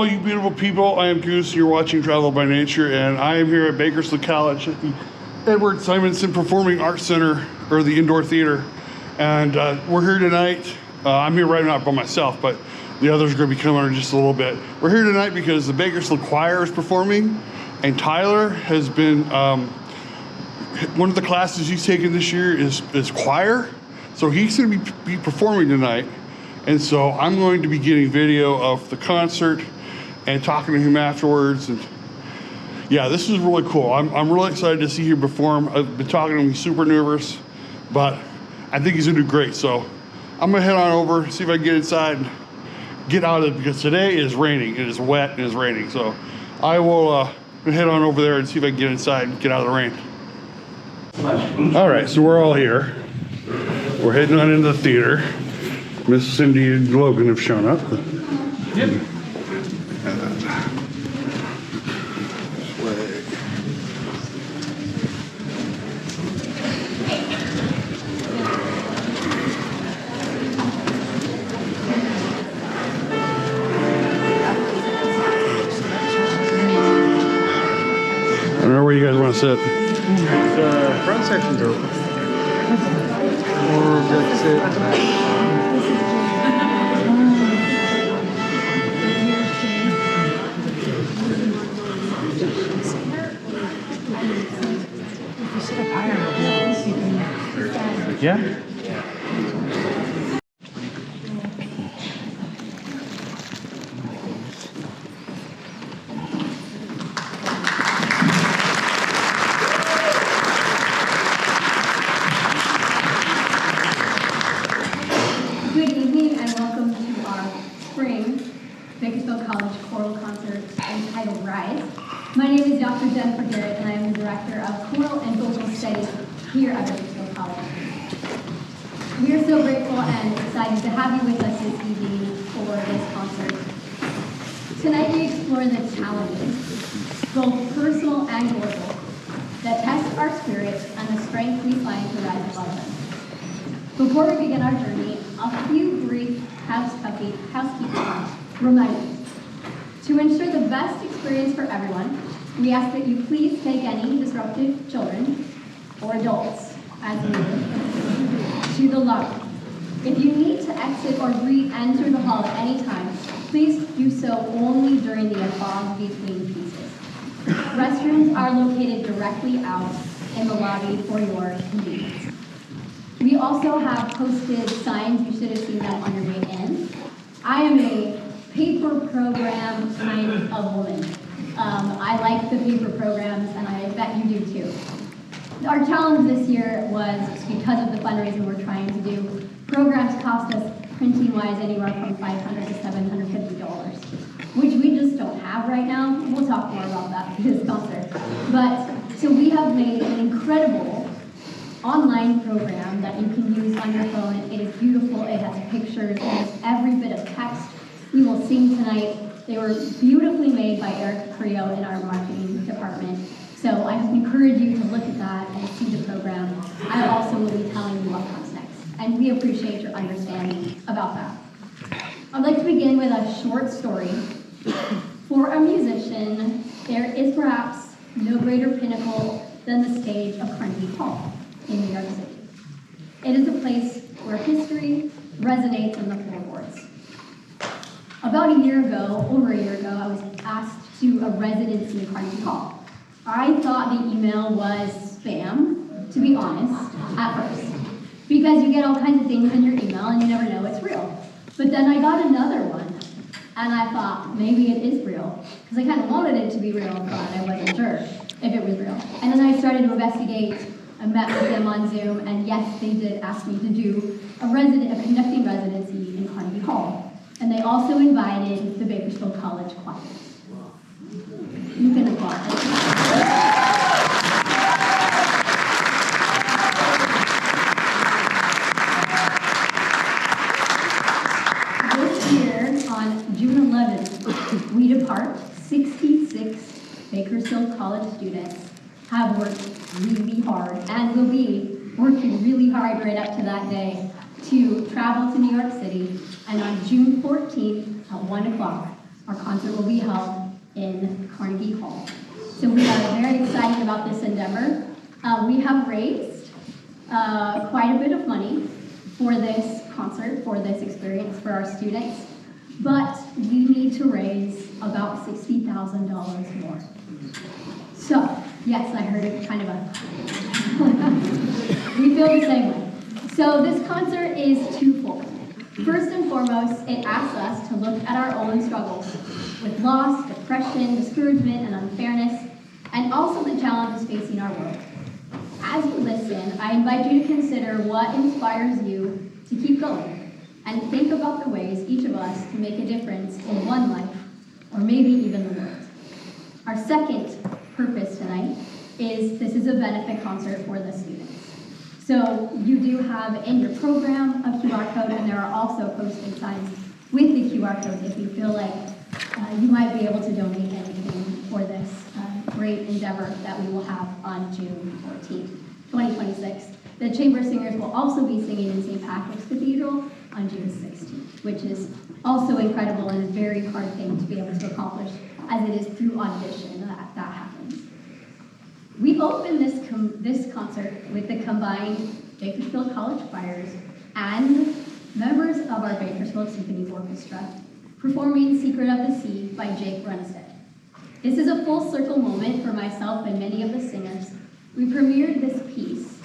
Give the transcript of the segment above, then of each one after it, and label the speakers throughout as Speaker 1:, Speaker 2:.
Speaker 1: all you beautiful people. I am Goose. You're watching Travel by Nature, and I am here at Bakersfield College at the Edward Simonson Performing Arts Center, or the Indoor Theater. And we're here tonight. I'm here right now by myself, but the others are going to be coming in just a little bit. We're here tonight because the Bakersfield Choir is performing, and Tyler has been, one of the classes he's taken this year is choir. So he's going to be performing tonight. And so I'm going to be getting video of the concert and talking to him afterwards. And yeah, this is really cool. I'm really excited to see him perform. I've been talking to him, he's super nervous, but I think he's gonna do great. So I'm gonna head on over, see if I can get inside and get out of it, because today is raining. It is wet and it is raining. So I will head on over there and see if I can get inside and get out of the rain. All right, so we're all here. We're heading on into the theater. Miss Cindy and Logan have shown up.
Speaker 2: Yep.
Speaker 1: I don't know where you guys want to sit.
Speaker 2: The front section's open. Or just sit back. Yeah.
Speaker 3: Good evening and welcome to our spring Bakersfield College choral concert entitled Rise. My name is Dr. Jennifer Garrett and I am the Director of Choral and Vocal Studies here at Bakersfield College. We are so grateful and excited to have you with us this evening for this concert. Tonight we explore the challenges, both personal and global, that test our spirits and the strength we find to rise above them. Before we begin our journey, a few brief housekeeping reminders. To ensure the best experience for everyone, we ask that you please take any disruptive children or adults as needed to the lobby. If you need to exit or re-enter the hall at any time, please do so only during the above between pieces. Restrooms are located directly out in the lobby for your convenience. We also have posted signs. You should have seen them on your way in. I am a paper program kind of woman. I like the paper programs, and I bet you do too. Our challenge this year was, because of the fundraising we're trying to do, programs cost us printing-wise anywhere from $500 to $750, which we just don't have right now. We'll talk more about that through this concert. But, so we have made an incredible online program that you can use on your phone. It is beautiful, it has pictures, it has every bit of text. We will sing tonight. They were beautifully made by Eric Creo in our marketing department. So I encourage you to look at that and see the program. I also will be telling you what comes next. And we appreciate your understanding about that. I'd like to begin with a short story. For a musician, there is perhaps no greater pinnacle than the stage of Carnegie Hall in New York City. It is a place where history resonates in the floorboards. About over a year ago, I was asked to do a residency in Carnegie Hall. I thought the email was spam, to be honest, at first, because you get all kinds of things in your email and you never know it's real. But then I got another one, and I thought maybe it is real, because I kind of wanted it to be real, but I wasn't sure if it was real. And then I started to investigate. I met with them on Zoom, and yes, they did ask me to do a conducting residency in Carnegie Hall. And they also invited the Bakersfield College Choir. You can applaud. This year, on June 11th, we depart. 66 Bakersfield College students have worked really hard and will be working really hard right up to that day to travel to New York City, and on June 14th at 1 o'clock, Our concert will be held in Carnegie Hall. So we are very excited about this endeavor. We have raised quite a bit of money for this concert, for this experience for our students, but we need to raise about $60,000 more. So, yes, I heard it kind of a, we feel the same way. So this concert is twofold. First and foremost, it asks us to look at our own struggles with loss, depression, discouragement, and unfairness, and also the challenges facing our world. As you listen, I invite you to consider what inspires you to keep going, and think about the ways each of us can make a difference in one life, or maybe even the world. Our second purpose tonight is this is a benefit concert for the students. So you do have in your program a QR code, and there are also posted signs with the QR code if you feel like you might be able to donate anything for this great endeavor that we will have on June 14th, 2026. The Chamber Singers will also be singing in St. Patrick's Cathedral on June 16th, which is also incredible and a very hard thing to be able to accomplish, as it is through audition that happens. We opened this concert with the combined Bakersfield College Choirs and members of our Bakersfield Symphony Orchestra performing Secret of the Sea by Jake Runstead. This is a full circle moment for myself and many of the singers. We premiered this piece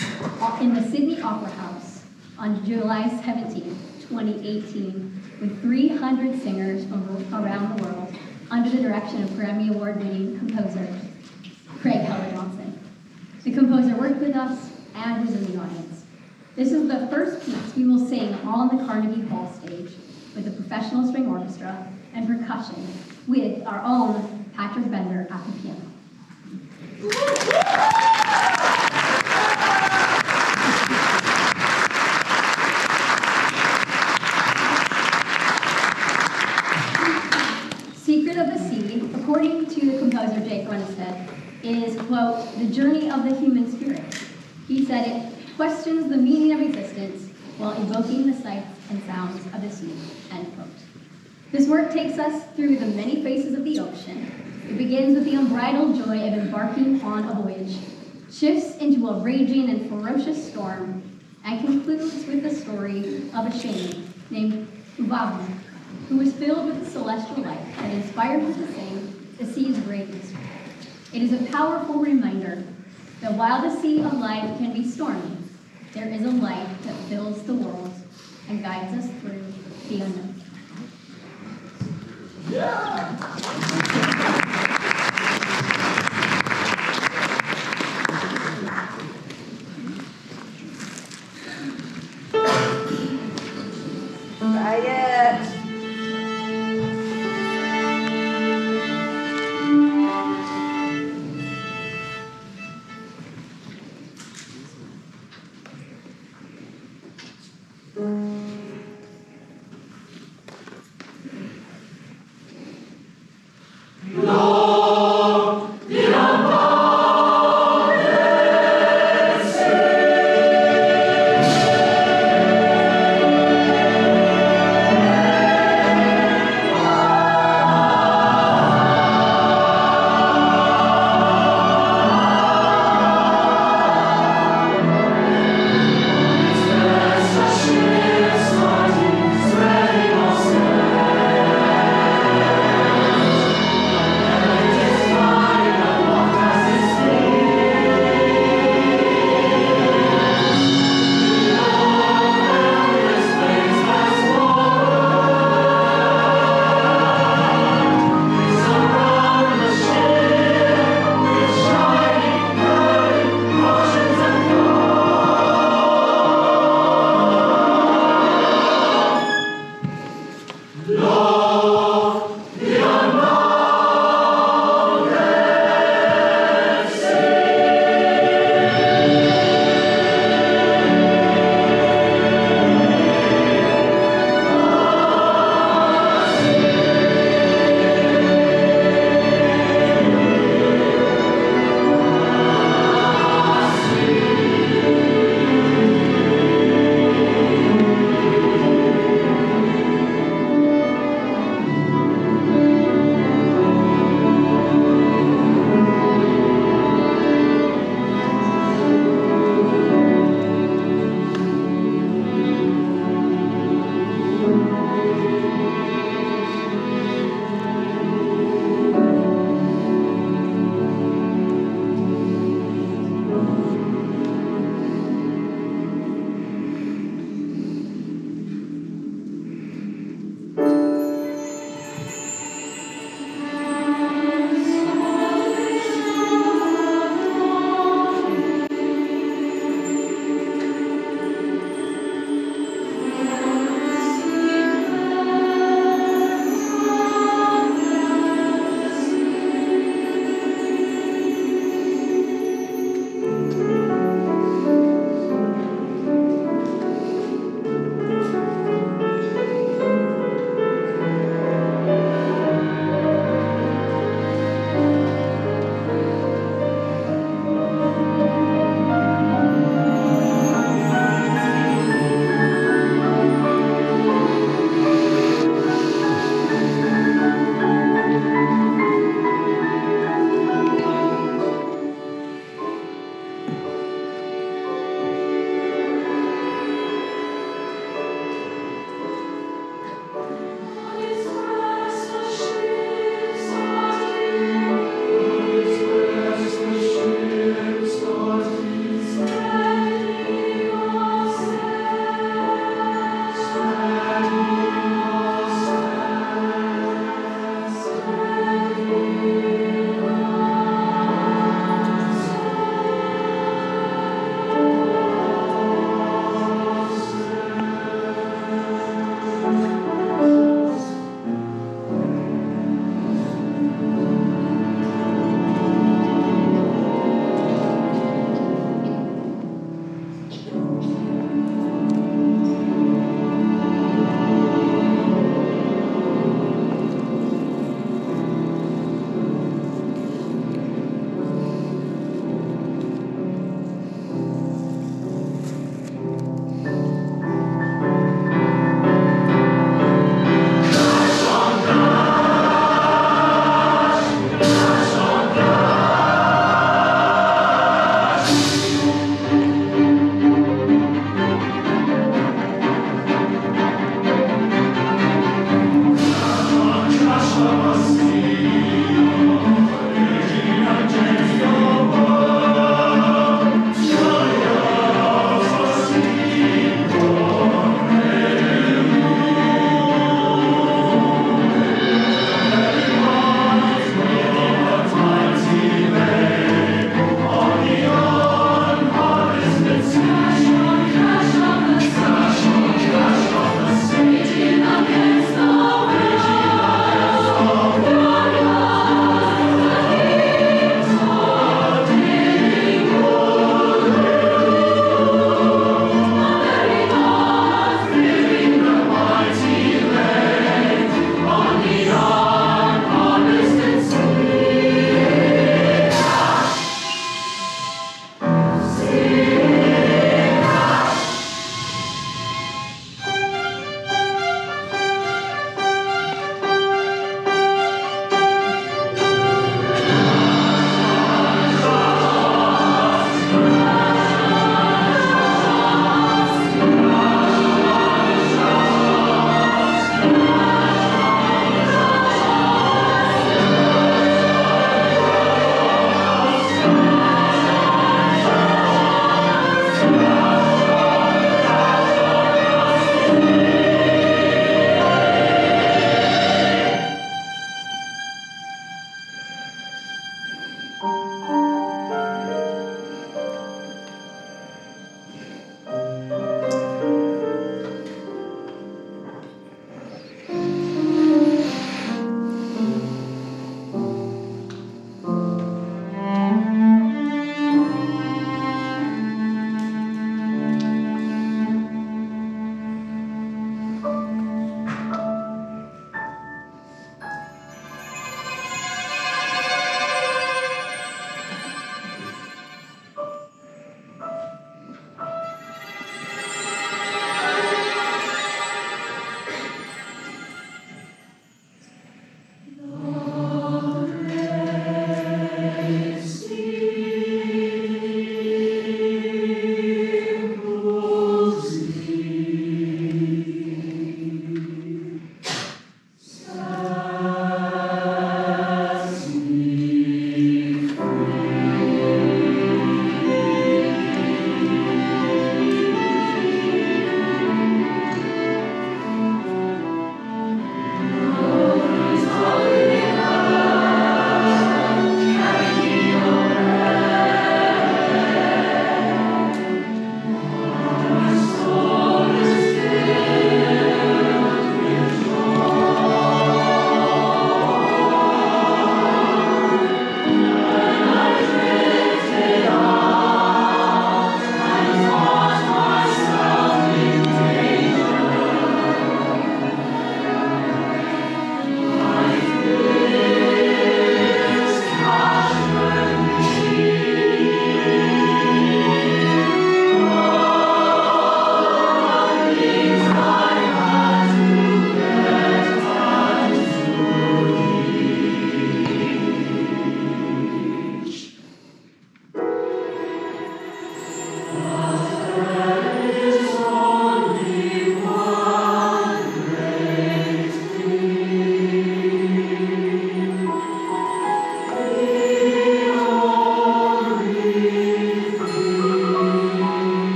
Speaker 3: in the Sydney Opera House on July 17, 2018, with 300 singers from around the world under the direction of Grammy Award-winning composer Craig Heller-Johnson. The composer worked with us and was in the audience. This is the first piece we will sing on the Carnegie Hall stage with a professional string orchestra and percussion with our own Patrick Bender at the piano. Secret of the Sea, according to the composer Jake Runstead, is, quote, the journey of the human spirit. He said it questions the meaning of existence while evoking the sights and sounds of the sea, end quote. This work takes us through the many faces of the ocean. It begins with the unbridled joy of embarking on a voyage, shifts into a raging and ferocious storm, and concludes with the story of a shaman named Ubabna, who was filled with the celestial light that inspired him to sing the sea's great mystery. It is a powerful reminder that while the sea of life can be stormy, there is a light that fills the world and guides us through the unknown.
Speaker 4: Quiet.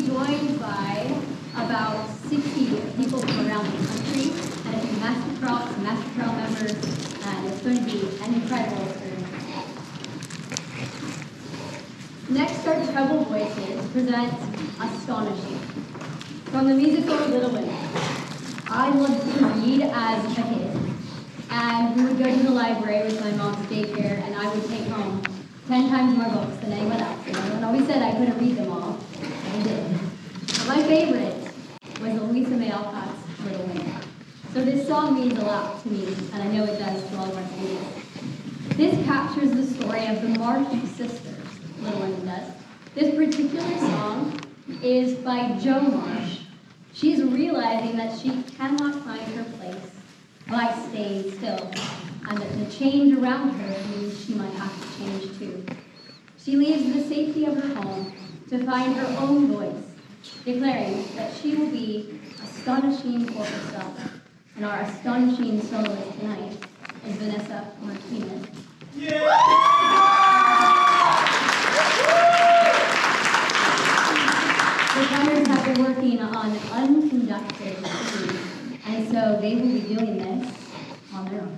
Speaker 3: joined by about 60 people from around the country, and a few Master Trail members, and it's going to be an incredible experience. Next, our treble voices present Astonishing. From the musical Little Women. I loved to read as a kid, and we would go to the library with my mom's daycare, and I would take home 10 times more books than anyone else. And everyone always said I couldn't read them all, and I did. But my favorite was Louisa May Alcott's Little Women. So this song means a lot to me, and I know it does to all of our students. This captures the story of the Marsh sisters, Little Women does. This particular song is by Jo Marsh. She's realizing that she cannot find her place by staying still, and that the change around her means she might have to change too. She leaves the safety of her home to find her own voice, declaring that she will be astonishing for herself. And our astonishing soloist tonight is Vanessa Martinez. The choirs have been working on unconducted singing, and so they will be doing this on their own.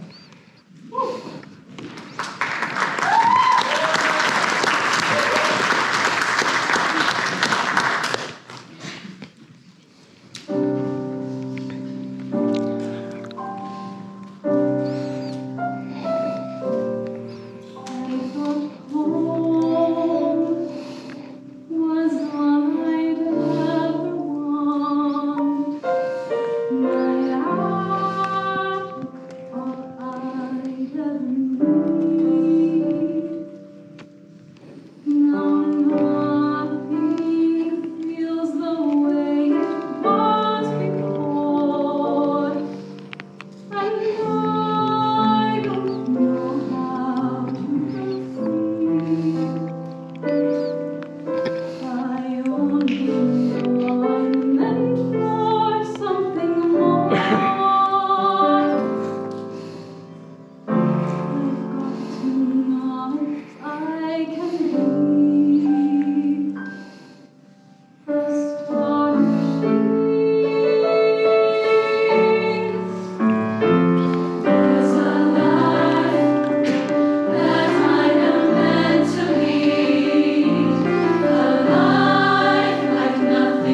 Speaker 4: Nothing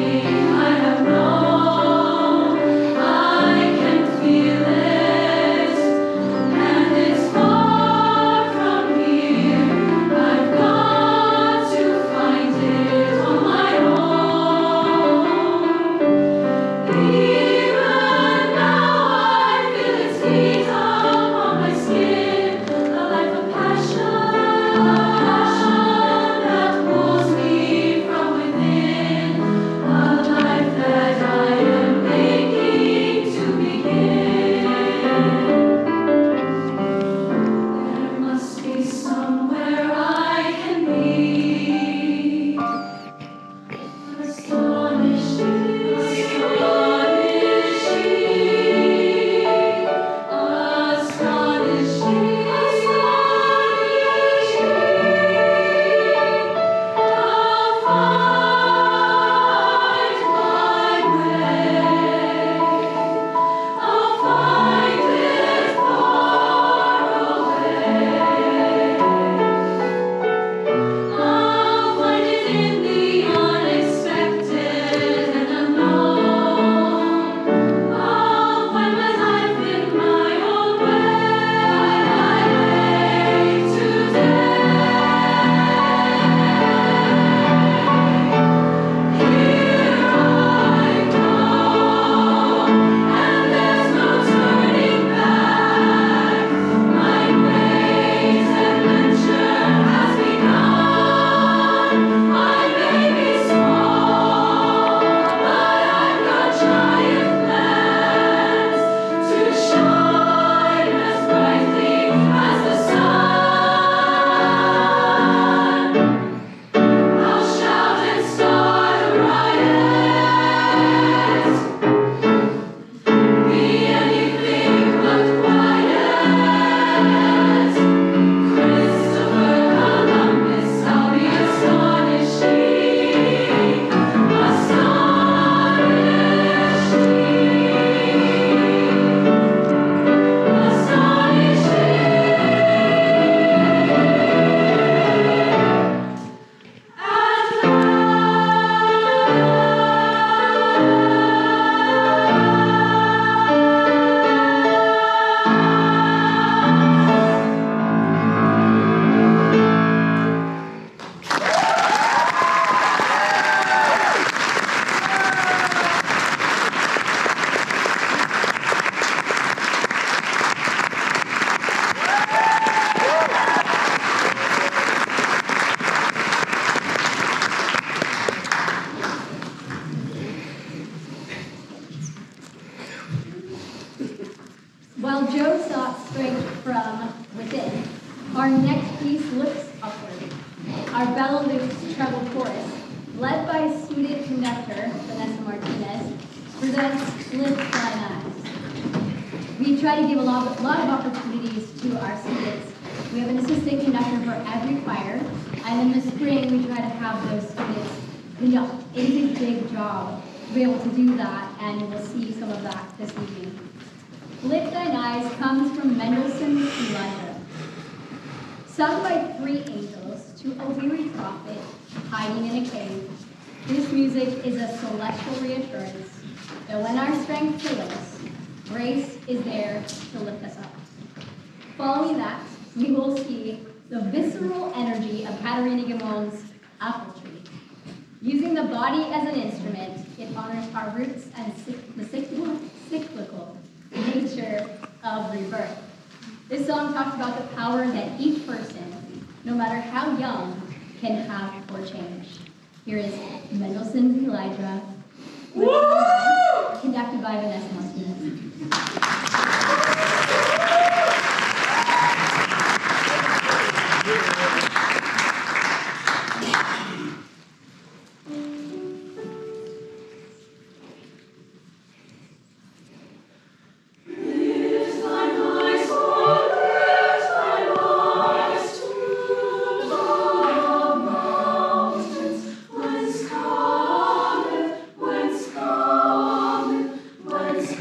Speaker 3: While Joe sought strength from within, our next piece looks upward. Our Belarus treble chorus, led by student conductor Vanessa Martinez, presents Lift Thine Eyes. We try to give a lot of opportunities to our students. We have an assistant conductor for every choir, and in the spring we try to have those students, it is a big job to be able to do that, and we'll see some of that this evening. Lift Thine Eyes comes from Mendelssohn's Elijah. Sung by three angels to a weary prophet hiding in a cave, this music is a celestial reassurance that when our strength fails, grace is there to lift us up. Following that, we will see the visceral energy of Katerina Gimon's Apple Tree. Using the body as an instrument, it honors our roots and the cyclical nature of rebirth. This song talks about the power that each person, no matter how young, can have for change. Here is Mendelssohn's Elijah, conducted by Vanessa Martinez.
Speaker 4: Whence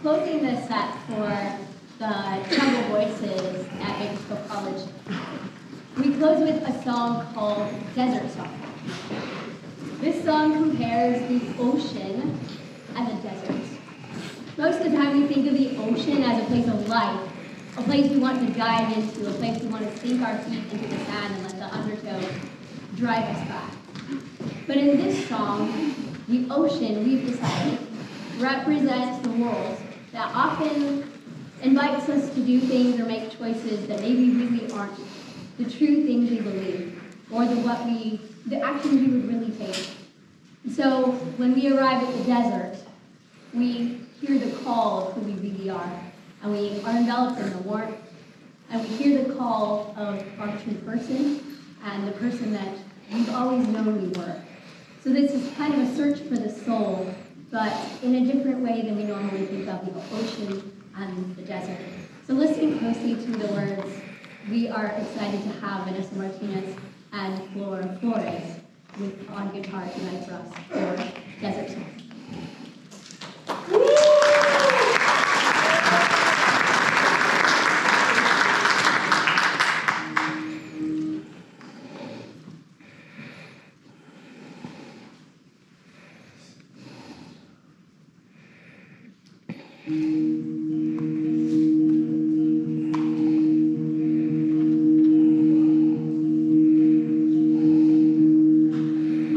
Speaker 3: closing the set for the Jungle Voices at Bakersfield College, we close with a song called Desert Song. This song compares the ocean and the desert. Most of the time we think of the ocean as a place of life, a place we want to dive into, a place we want to sink our feet into the sand and let the undertow drive us back. But in this song, the ocean, we've decided, represents the world that often invites us to do things or make choices that maybe really aren't the true things we believe, or the actions we would really take. So when we arrive at the desert, we hear the call of who we really are, and we are enveloped in the warmth, and we hear the call of our true person, and the person that we've always known we were. So this is kind of a search for the soul, but in a different way than we normally think of the ocean and the desert. So listening closely to the words, we are excited to have Vanessa Martinez and Flora Flores on guitar tonight for us for Desert Song.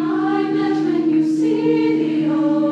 Speaker 4: I met when you see the ocean.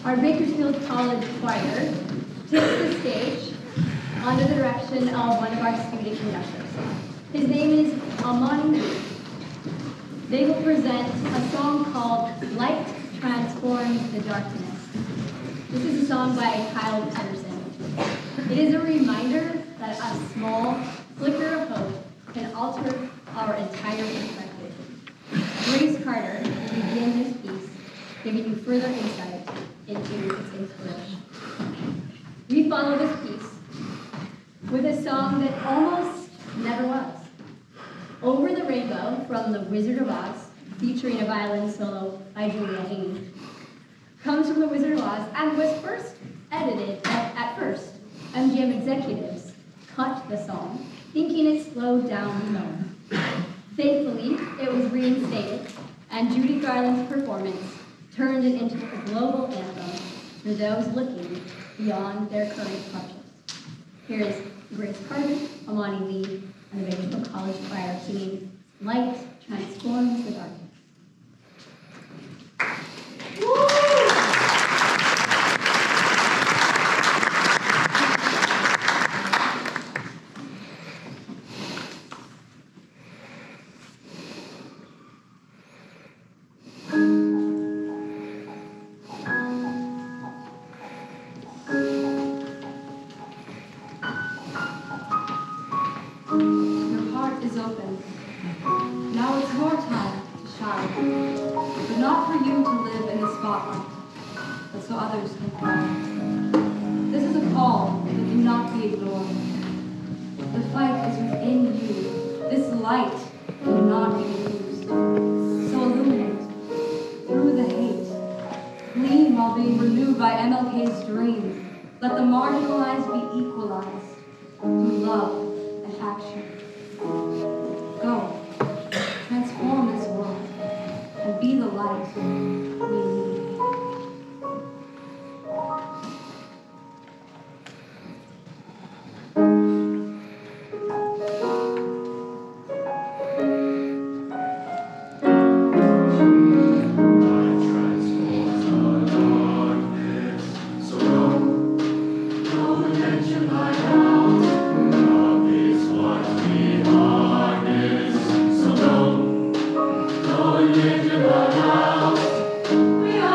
Speaker 3: Our Bakersfield College Choir takes the stage under the direction of one of our student conductors. His name is Amani. They will present a song called Light Transforms the Darkness. This is a song by Kyle Pedersen. It is a reminder that a small flicker of hope can alter our entire perspective. Grace Carter will begin this piece, giving you further insight into its inspiration. We follow this piece with a song that almost never was. Over the Rainbow from The Wizard of Oz, featuring a violin solo by Julia Haynes, comes from The Wizard of Oz and was first edited at first. MGM executives cut the song, thinking it slowed down the tone. Thankfully, it was reinstated, and Judy Garland's performance turned it into a global anthem for those looking beyond their current clutches. Here is Grace Carter, Amani Lee, and the Bakersfield College Choir singing Light Transforms the Darkness.
Speaker 4: Let the marginalized be equalized through love and action. Go, transform this world, and be the light we need.
Speaker 5: We are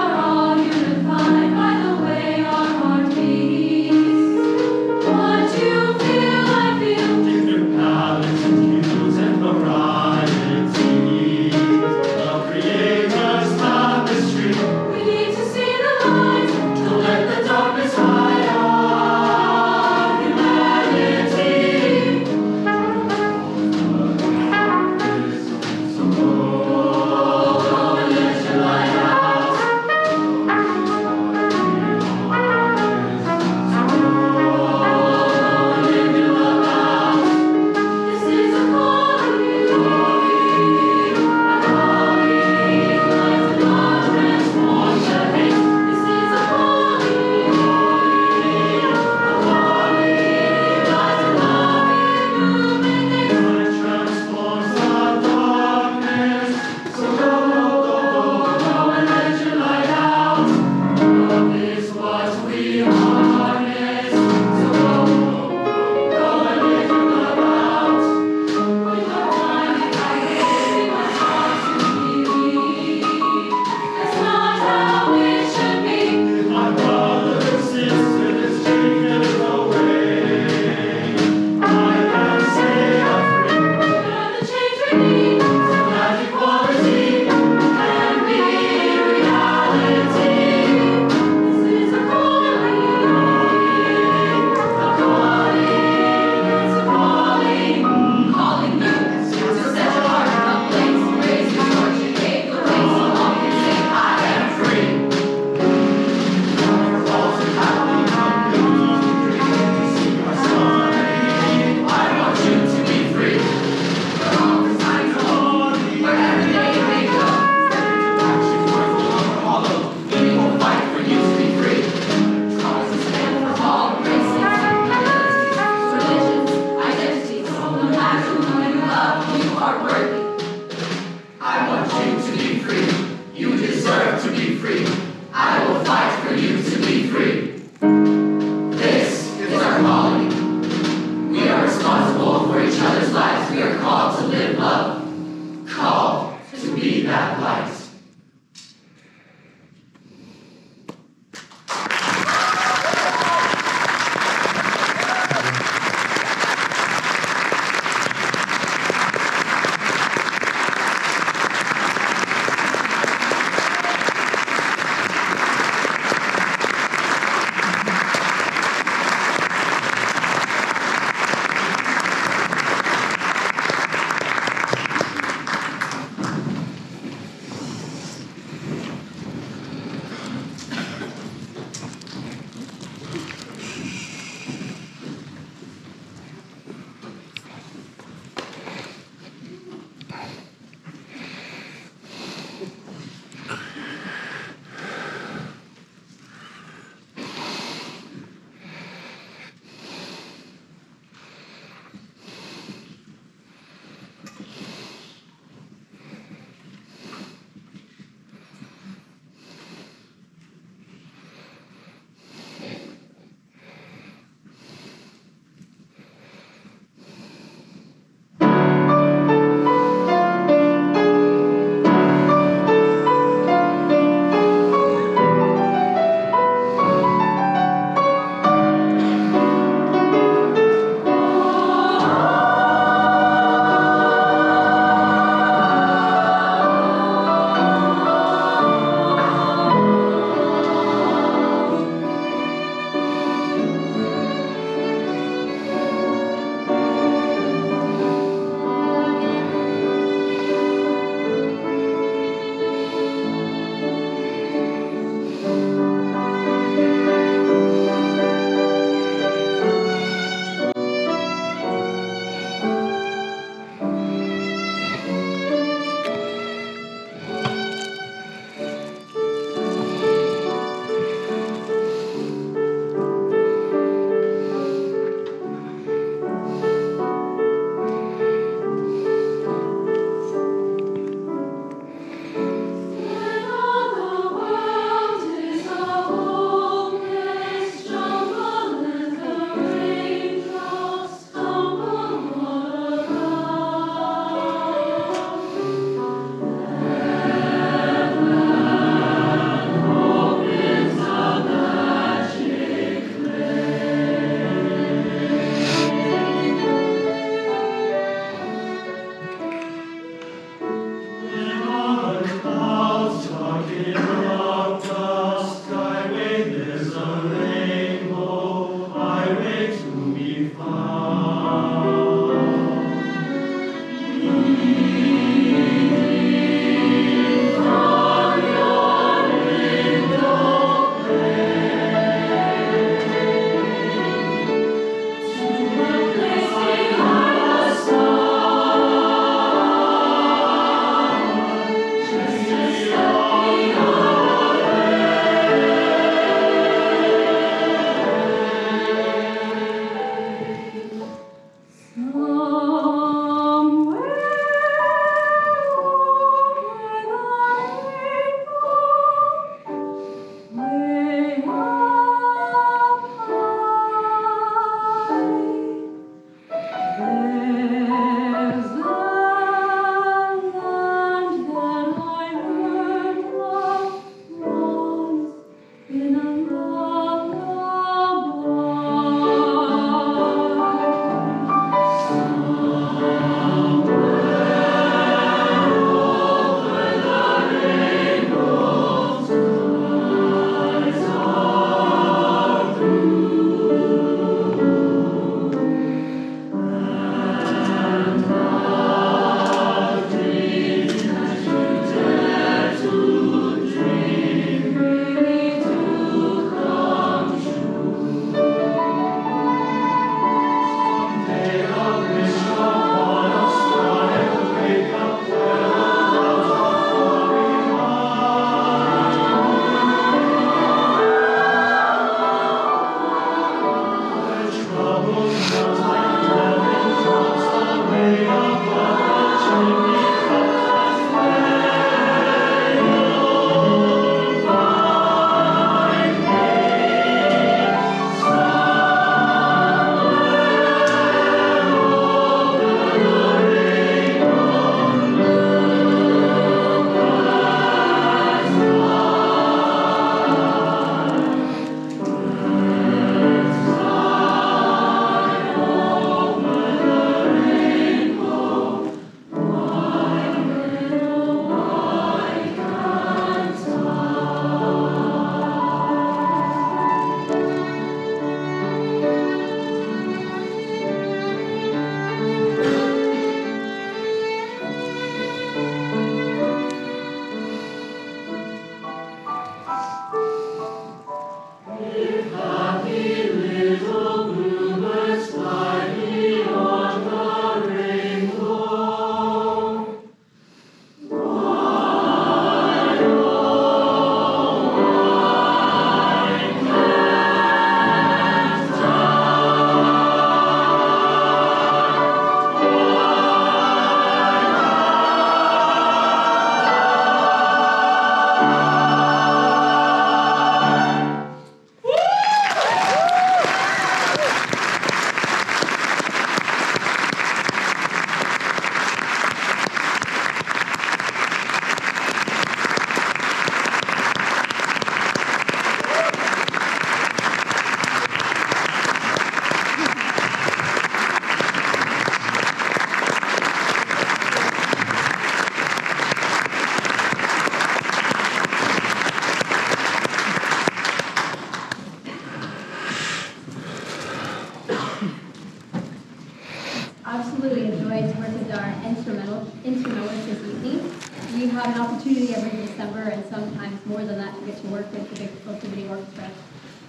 Speaker 3: sometimes more than that to get to work with the Bakersfield Symphony Orchestra.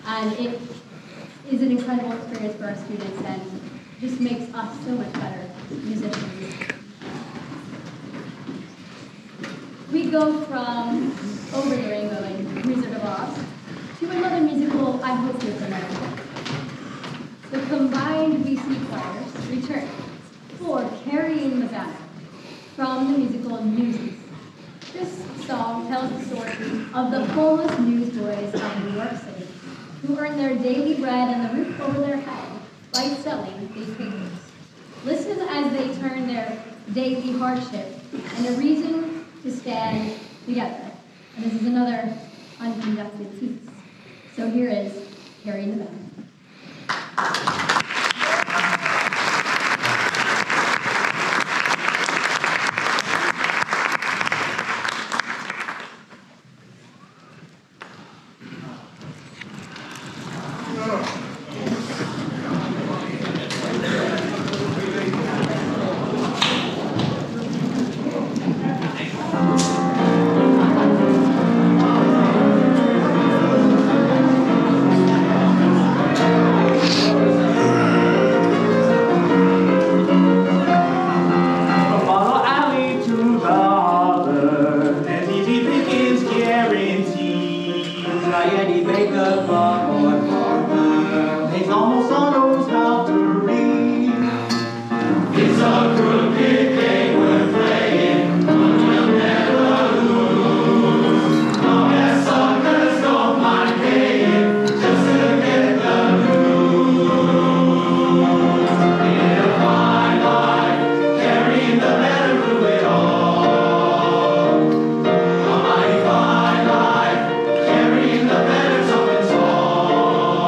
Speaker 3: And it is an incredible experience for our students and just makes us so much better musicians. We go from Over the Rainbow in Wizard of Oz to another musical I hope you're familiar with. The combined VC choirs return for Carrying the Banner from the musical Newsies. This song tells the story of the homeless newsboys of New York City who earn their daily bread and the roof over their head by selling these papers. Listen as they turn their daily hardship and a reason to stand together. And this is another unconducted piece. So here is Carrying the Banner.
Speaker 5: Carrying the better something small.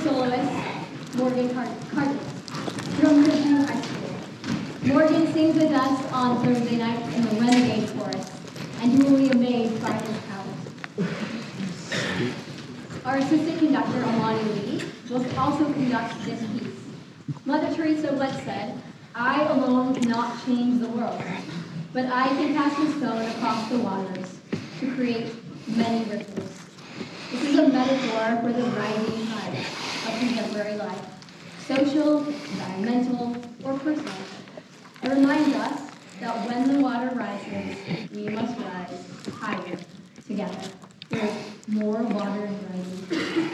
Speaker 3: soloist, Morgan Cartledge from Purdue High School. Morgan sings with us on Thursday nights in the Renegade Chorus, and you will be amazed by his talent. Our assistant conductor, Amani Lee, will also conduct this piece. Mother Teresa once said, "I alone cannot change the world, but I can cast a stone across the waters to create many ripples." This is a metaphor for the rising tides of contemporary life, social, environmental, or personal. It reminds us that when the water rises, we must rise higher together. There's more water rising.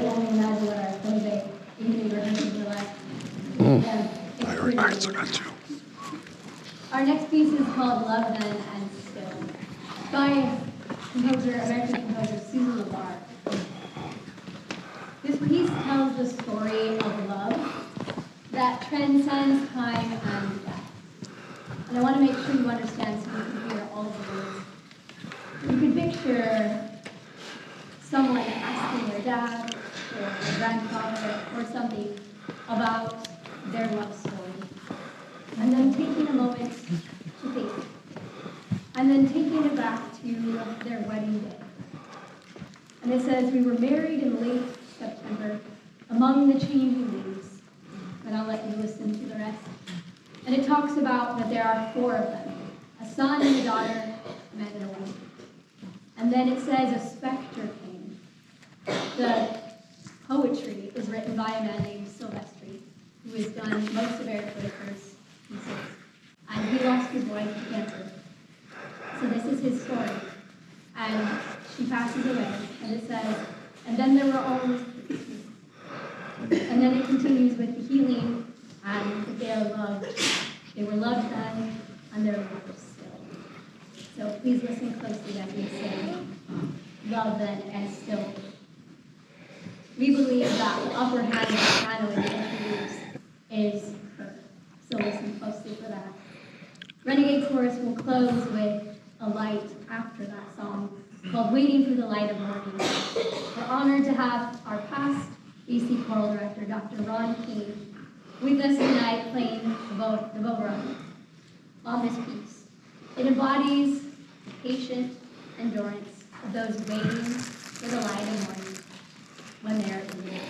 Speaker 3: only imagine what our Thursday evening rehearsals are like.
Speaker 1: All right, so I got two.
Speaker 3: Our next piece is called Love Then and Still, by American composer Susan LaBar. This piece tells the story of love that transcends time and death. And I want to make sure you understand so you can hear all of the words. You can picture someone asking their dad or their grandfather or something about their love story. And then taking a moment to think. And then taking it back to their wedding day. And it says, we were married in late September among the changing leaves. And I'll let you listen to the rest. And it talks about that there are 4 of them, a son and a daughter, a man and a woman. And then it says a specter came. The poetry is written by a man named Silvestri, who has done most of Eric Whitaker's pieces. And he lost his wife to cancer. So this is his story. And she passes away, and it says, and then there were always peace. And then it continues with the healing, and that they are loved. They were loved then, and they're loved still. So please listen closely as we sing Love Then and Still. We believe that the upper hand of the piano in the interludes is her. So listen closely for that. Renegade Chorus will close with a light after that song called Waiting for the Light of Morning. We're honored to have our past BC choral director, Dr. Ron Keene, with us tonight playing the Bobra on this piece. It embodies the patient endurance of those waiting for the light of morning when they are in the day.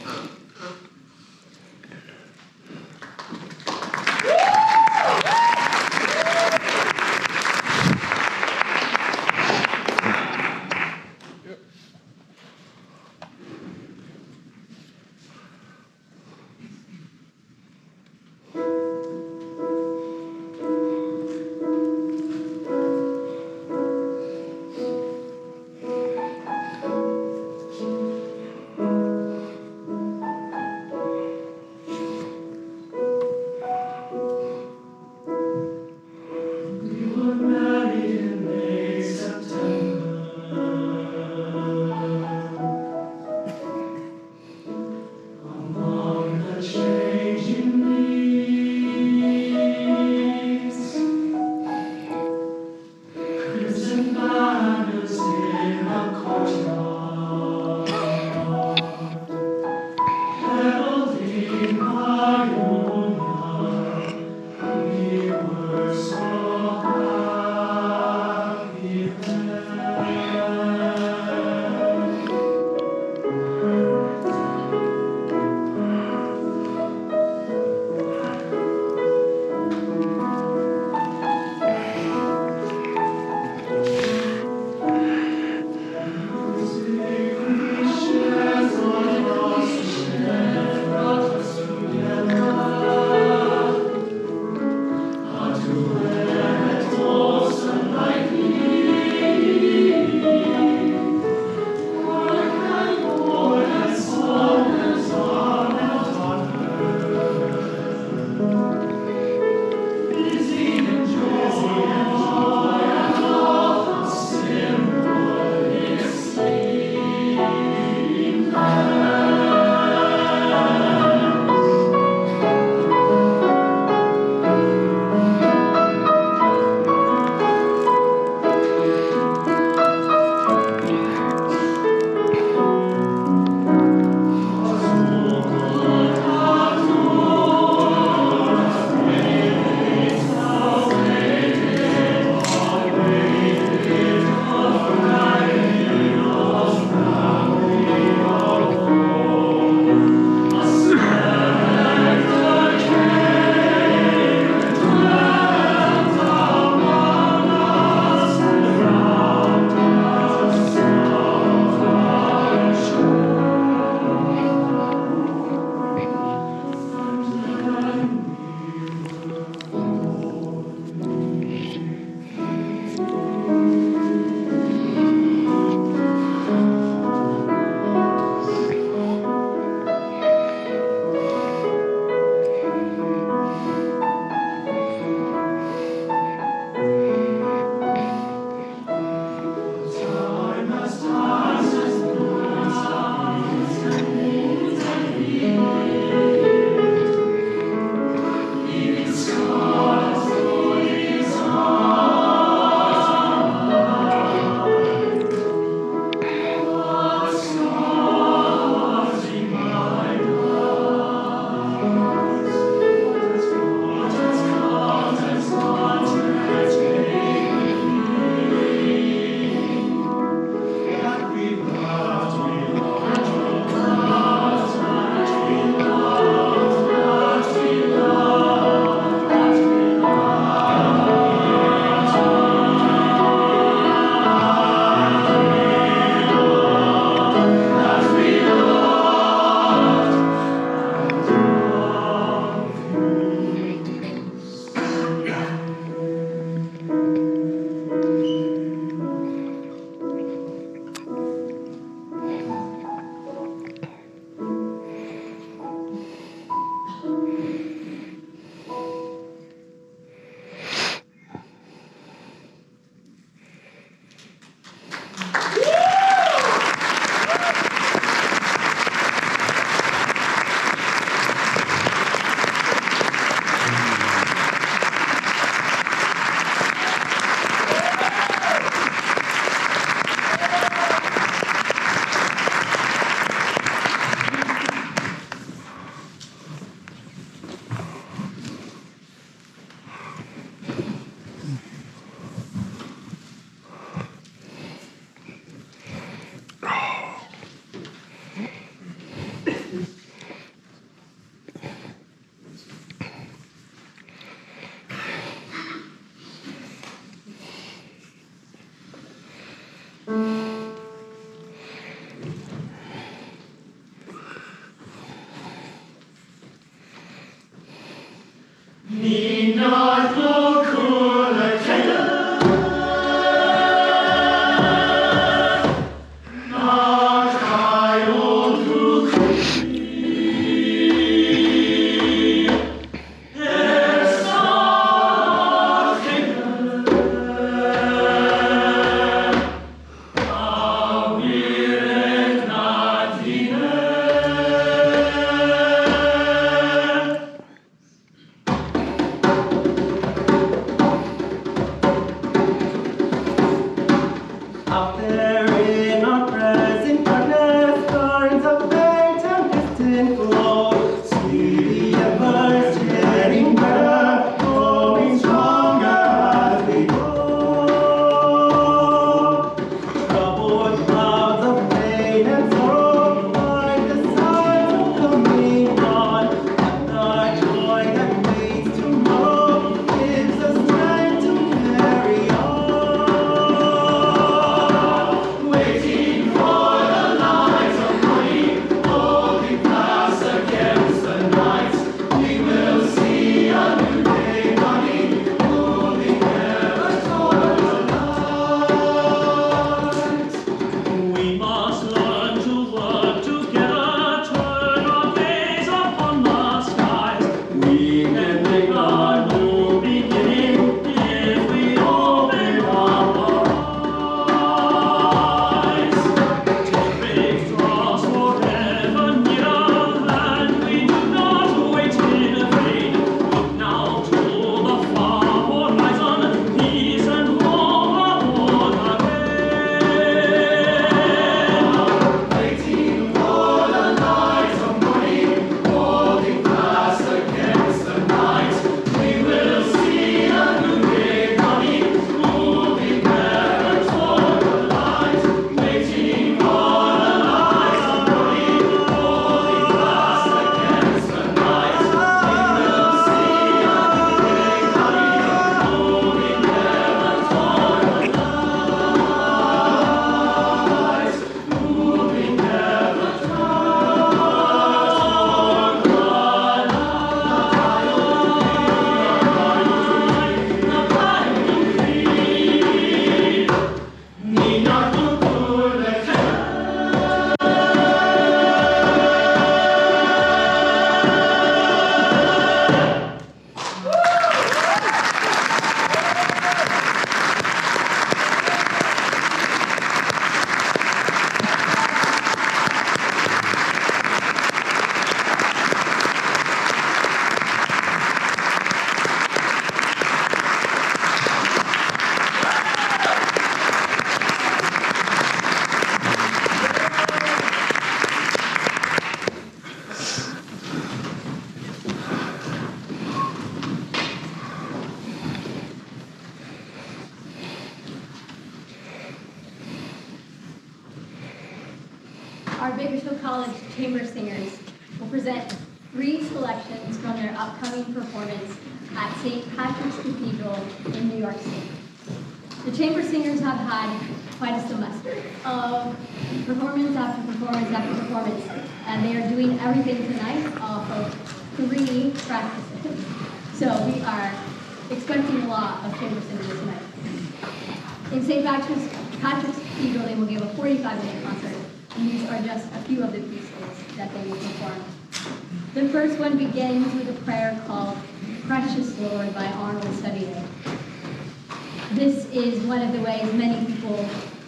Speaker 5: and flow, speedy ever, getting better, growing stronger as we go. Troubled clouds of pain and sorrow find the signs of coming dawn, but the joy that waits tomorrow gives us strength to carry on. Waiting for the light of morning, holding fast against the night, we will see a new day dawning, moving ever toward the light. We must learn to work together, turn our gaze upon the skies. We can make a new beginning if we open up our eyes. Take big draws forever near, and we do not wait in vain. Look now to the far horizon, peace and hope are born again. Waiting for the light of morning, holding fast against the night, we will see a new day dawning, moving ever toward the light. Waiting for the light of morning, holding fast against the night, we will see a new day dawning, moving ever toward the light, moving ever toward the
Speaker 3: Our Bakersfield College Chamber Singers will present 3 selections from their upcoming performance at St. Patrick's Cathedral in New York City. The Chamber Singers have had quite a semester of performance after performance after performance, and they are doing everything tonight off of 3 practices. So we are expecting a lot of Chamber Singers tonight. In St. Patrick's Cathedral, they will give a 45-minute concert. And these are just a few of the pieces that they will perform. The first one begins with a prayer called Precious Lord by Arnold Studier. This is one of the ways many people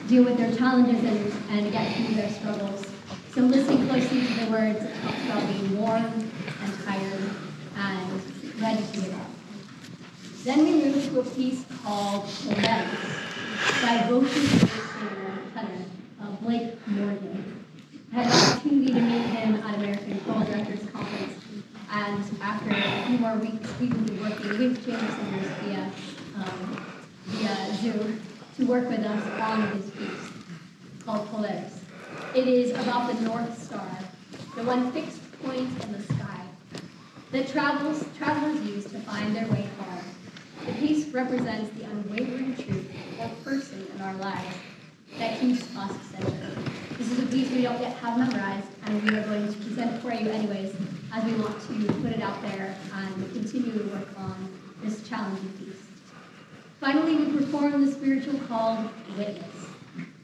Speaker 3: deal with their challenges and get through their struggles. So listen closely to the words. It talks about being warm and tired and ready to give up. Then we move to a piece called Letters by vocal tenor Blake Morgan. I had an opportunity to meet him at American Choral Directors Conference, and after a few more weeks, we will be working with chamber singers via Zoom to work with us on this piece called Polaris. It is about the North Star, the one fixed point in the sky that travelers use to find their way home. The piece represents the unwavering truth or person in our lives that keeps us centered. This is a piece we don't yet have memorized, and we are going to present it for you anyways, as we want to put it out there and continue to work on this challenging piece. Finally, we perform the spiritual called Witness,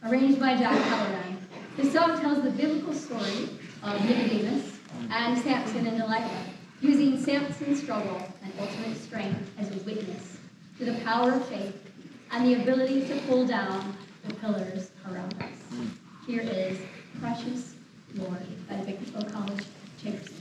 Speaker 3: arranged by Jack Halloran. This song tells the biblical story of Nicodemus and Samson and Delilah, using Samson's struggle and ultimate strength as a witness to the power of faith and the ability to pull down the pillars around us. Here is Precious Lord by the Bakersfield College Chamber Singers.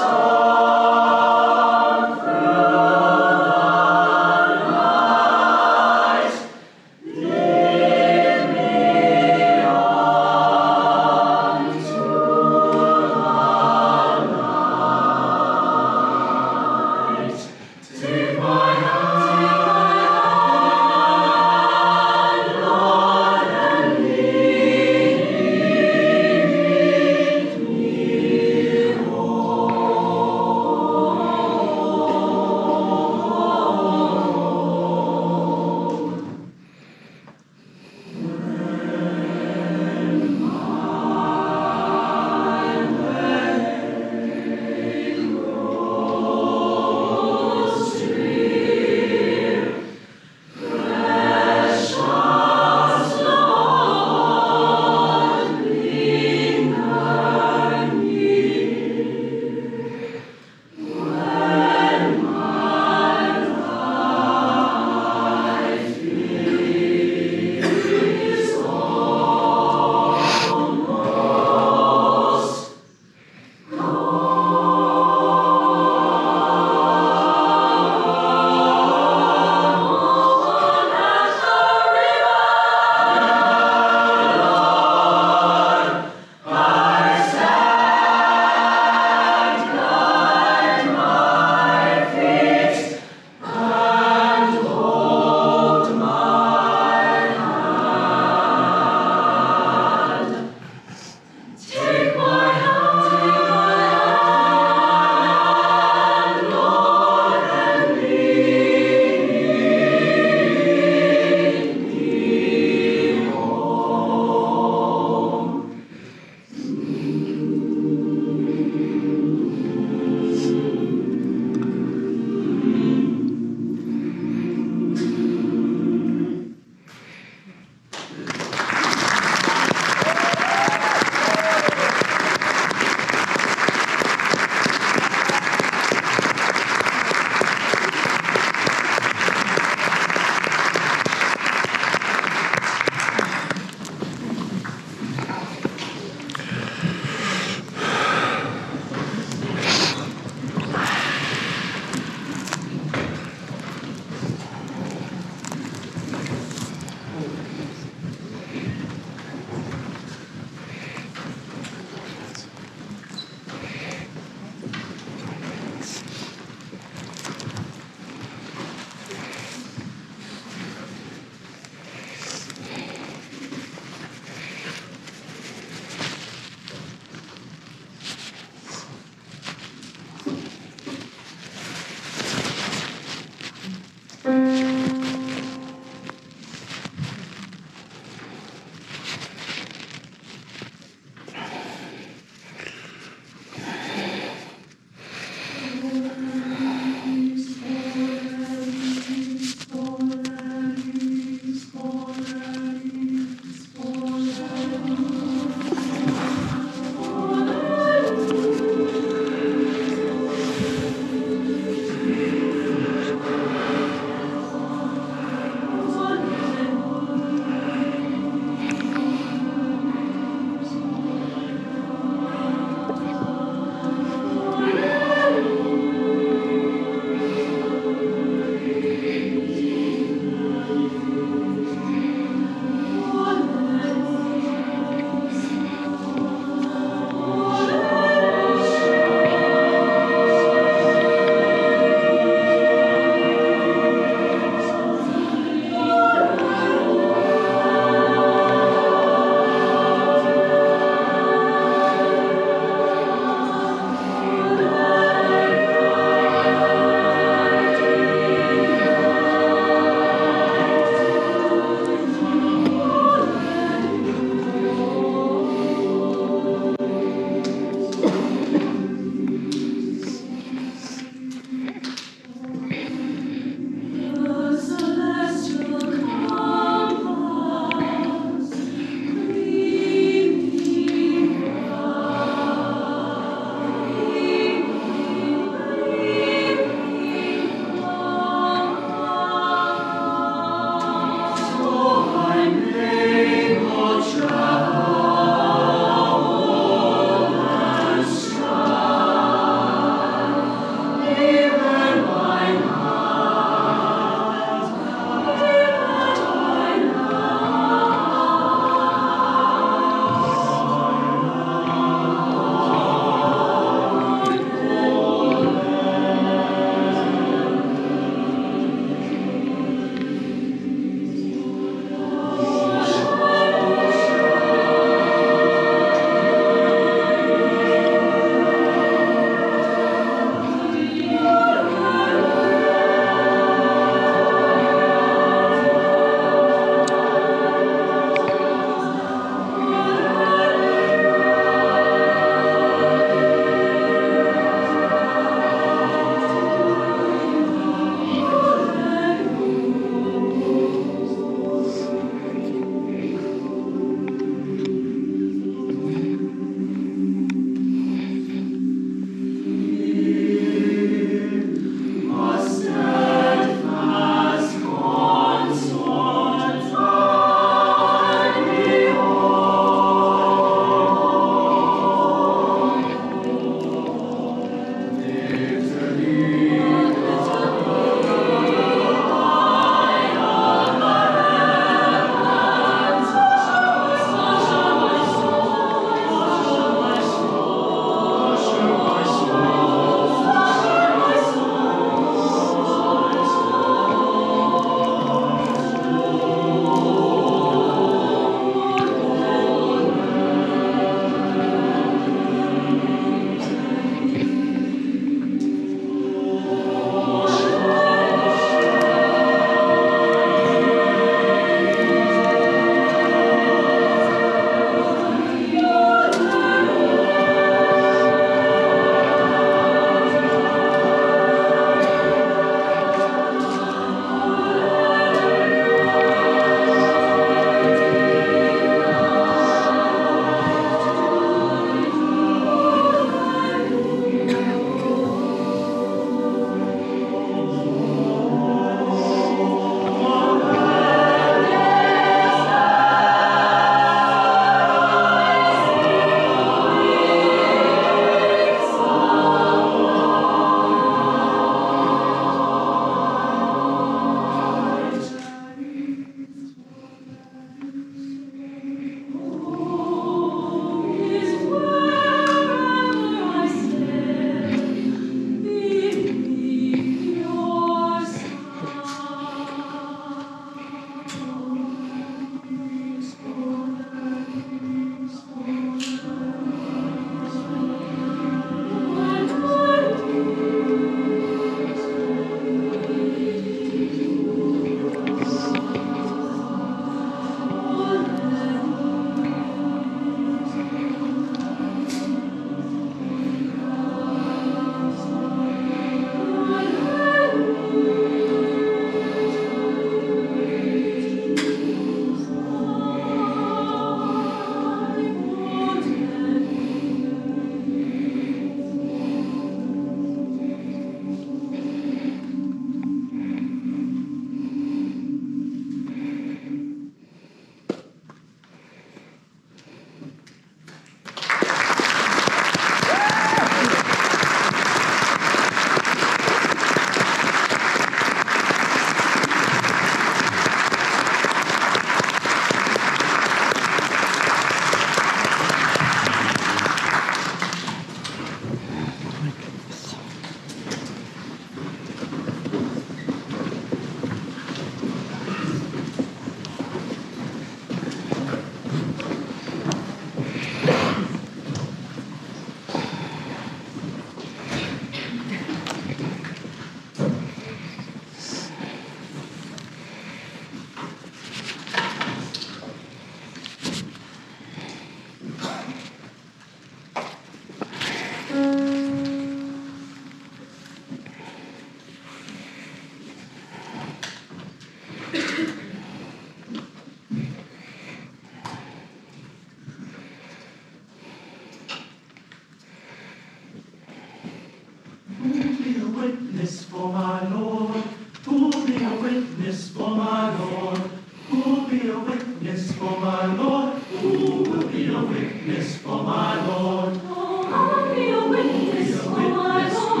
Speaker 5: a witness for my Lord? Who will be a witness for my Lord?
Speaker 4: I'll be a witness for my Lord.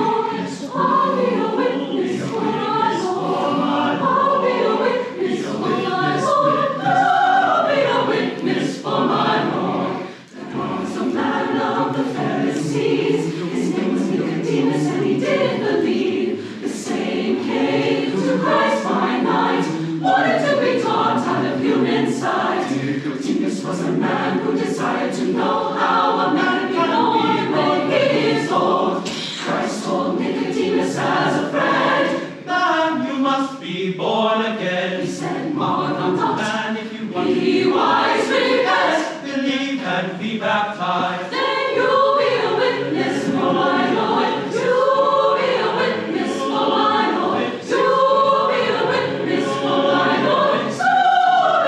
Speaker 4: I'll be a witness for my Lord. I'll be a witness for my Lord. I'll be a witness for my Lord. There was a man of the Pharisees. His name was Nicodemus, and he did believe. The same came to Christ by night, wanted to be taught out of human sight. Nicodemus was a man who desired to know how a man can be when he is old. Christ told Nicodemus as a friend,
Speaker 5: Man, you must be born again.
Speaker 4: he said, marvel not,
Speaker 5: And if you want to
Speaker 4: be wise, repent,
Speaker 5: believe and be baptized,
Speaker 4: then you'll be a witness for my Lord. You'll be a witness for my Lord. You'll be a witness for my Lord. So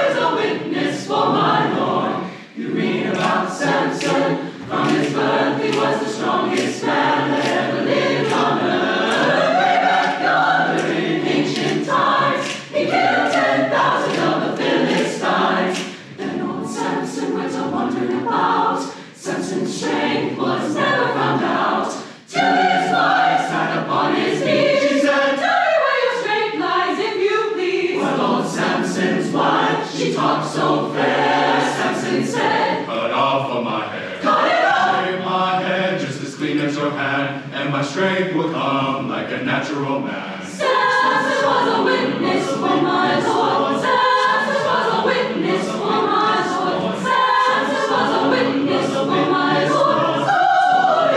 Speaker 4: is a witness for my Lord. You read about Samson. From his birth he was the strongest man that ever lived on earth. Way back yonder in ancient times, he killed 10,000 of the Philistines. Then old Samson went a wandering about. Samson's strength was never found out. Till his wife sat upon his knee. She said, tell me where your strength lies, if you please. Well, old Samson's wife, she talked so fair. Samson said,
Speaker 5: cut off of my hair.
Speaker 4: cut it off.
Speaker 5: Shave my head just as clean as your hand, and my strength will come like a natural man.
Speaker 4: Samson was a witness for my Lord. Samson was a witness for my Lord. Samson was a witness for my Lord. So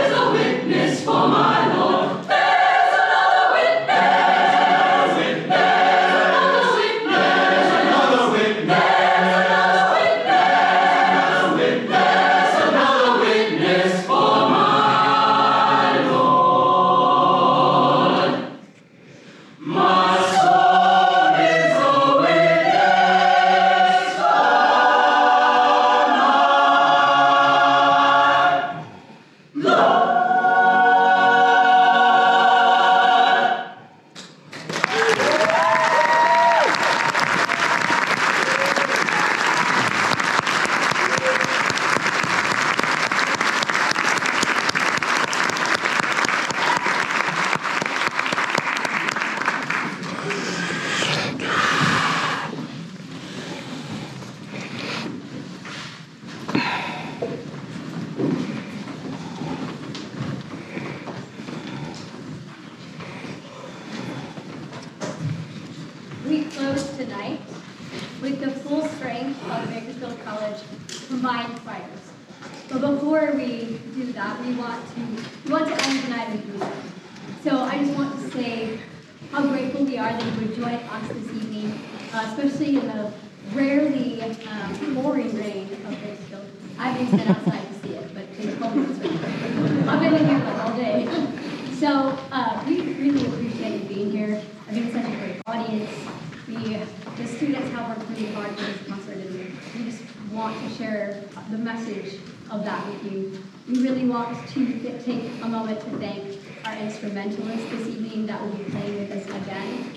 Speaker 4: is a witness for my Lord. There's another witness. There's another witness.
Speaker 5: Another witness,
Speaker 4: There's another witness.
Speaker 5: another witness for
Speaker 4: My Lord. My soul is a witness for my Lord.
Speaker 3: We close tonight with the full strength of Bakersfield College combined choirs. But before we do that, we want to end tonight with music. So I just want to say how grateful we are that you would join us this evening, especially in the rarely pouring rain of Bakersfield. I haven't been outside to see it, but it's cold this week. I've been in here like all day. So we really appreciate you being here. I think it's such a great audience. The students have worked really hard for this concert, and we just want to share the message of that with you. We really want to take a moment to thank our instrumentalists this evening that will be playing with us again.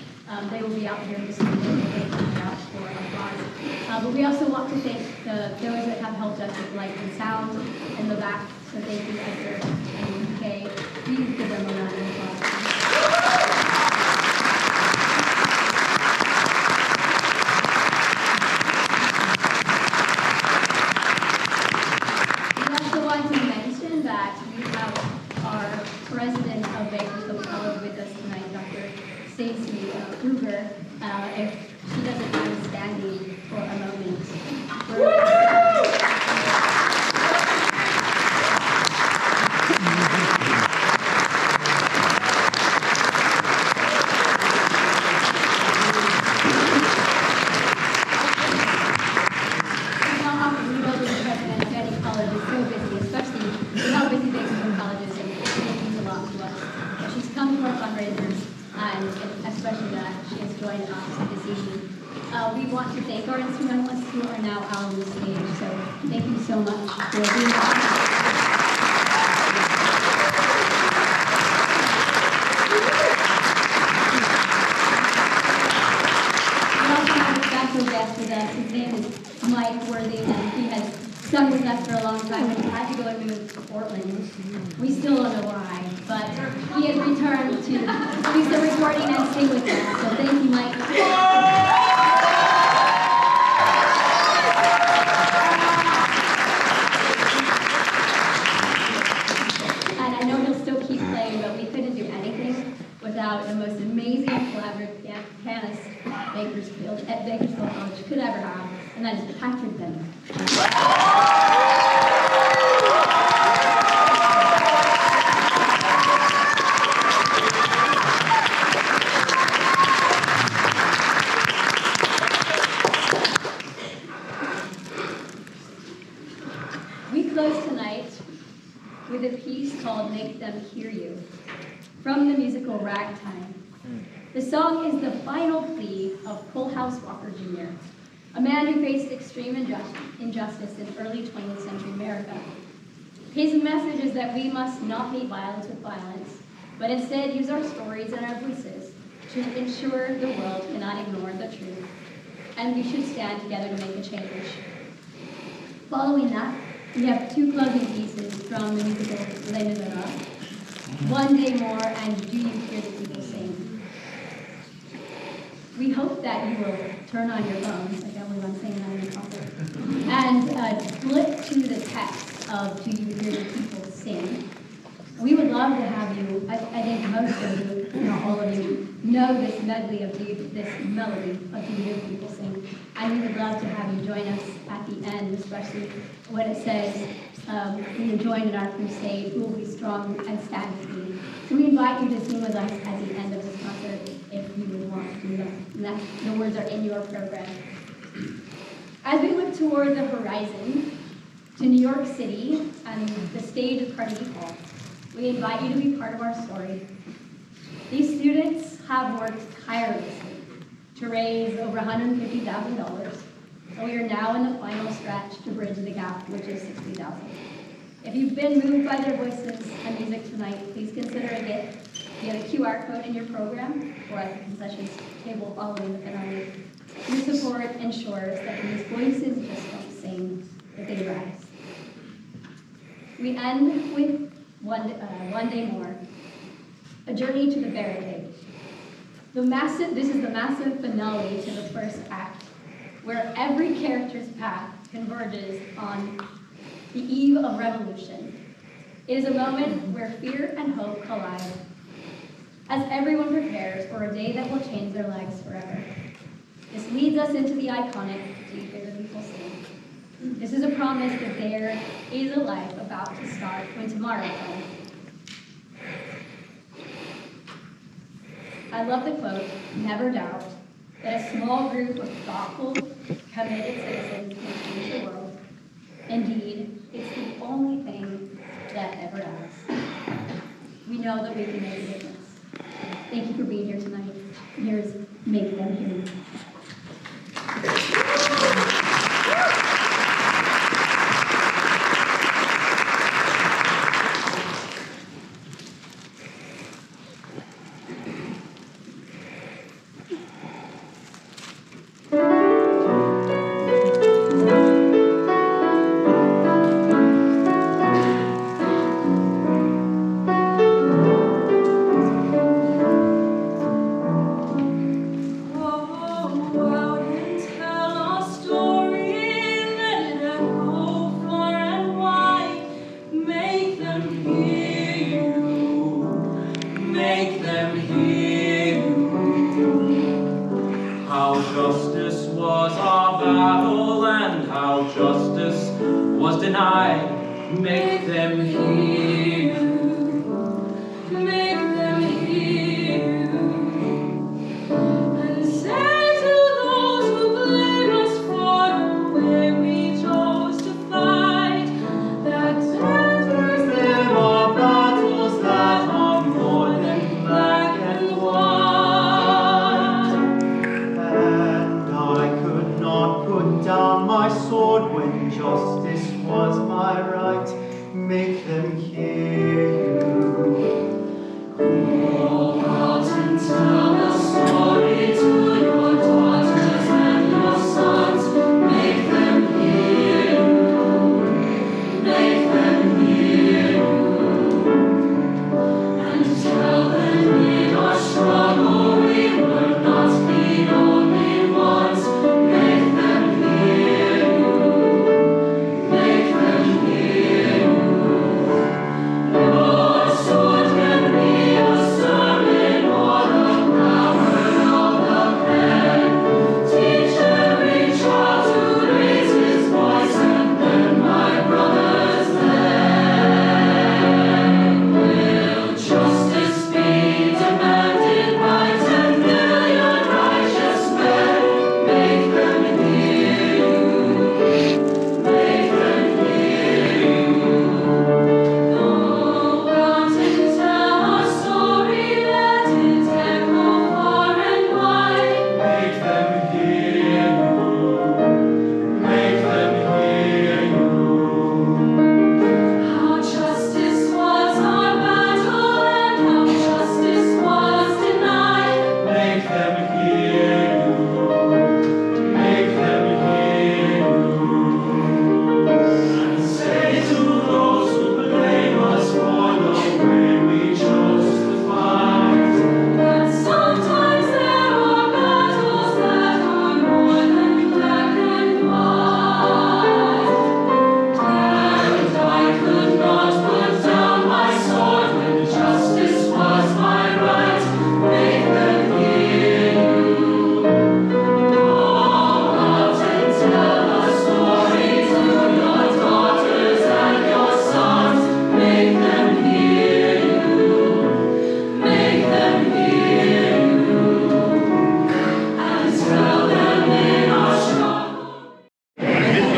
Speaker 3: They will be out here just a little bit out for applause. But we also want to thank those that have helped us with light and sound in the back. So thank you, Edgar and Kay. Please give them a round of applause. We also want to mention that we have our president of Bakersfield College with us tonight, Dr. Stacey Kruger. If she doesn't mind standing for a moment. We want to thank our instrumentalists who are now out on the stage. So thank you so much for being here. We also have a special guest with us. His name name is Mike Worthing, and he has stuck with us for a long time, and he had to go and move to Portland. We still don't know why, but he has returned to do some recording and sing with us. So thank you, Mike. And I know he'll still keep playing, but we couldn't do anything without the most amazing collaborative pianist Bakersfield College could ever have, and that is Patrick Bennett. We close tonight with a piece called Make Them Hear You from the musical Ragtime. The song is the final plea of Cole House Walker Jr., a man who faced extreme injustice in early 20th century America. His message is that we must not meet violence with violence, but instead use our stories and our voices to ensure the world cannot ignore the truth, and we should stand together to make a change. Following that, we have two closing pieces from the musical Les Miserables, One Day More and Do You Hear the People Sing? We hope that you will turn on your phones, I can't believe I'm saying that in a concert, and flip to the text of Do You Hear the People Sing? We would love to have you, I think most of you, not all of you, know this medley of this melody of Do You Hear the People Sing? And we would love to have you join us at the end, especially when it says, we are joined in our crusade, who will be strong and stand with me. So we invite you to sing with us at the end of this concert if you would want to do that. And the words are in your program. As we look toward the horizon to New York City and the stage of Carnegie Hall, we invite you to be part of our story. These students have worked tirelessly to raise over $150,000, and we are now in the final stretch to bridge the gap, which is $60,000. If you've been moved by their voices and music tonight, please consider a gift via the QR code in your program or at the concessions table following the finale. Your support ensures that these voices just don't sing, but they rise. We end with One Day More, a journey to the barricade. This is the massive finale to the first act, where every character's path converges on the eve of revolution. It is a moment where fear and hope collide, as everyone prepares for a day that will change their lives forever. This leads us into the iconic Do You Hear the People Sing? This is a promise that there is a life about to start when tomorrow comes. I love the quote, never doubt, that a small group of thoughtful, committed citizens can change the world. Indeed, it's the only thing that ever does. We know that we can make a difference. Thank you for being here tonight. Here's Make Them Hear You.
Speaker 4: Tell the story to your daughters and your sons.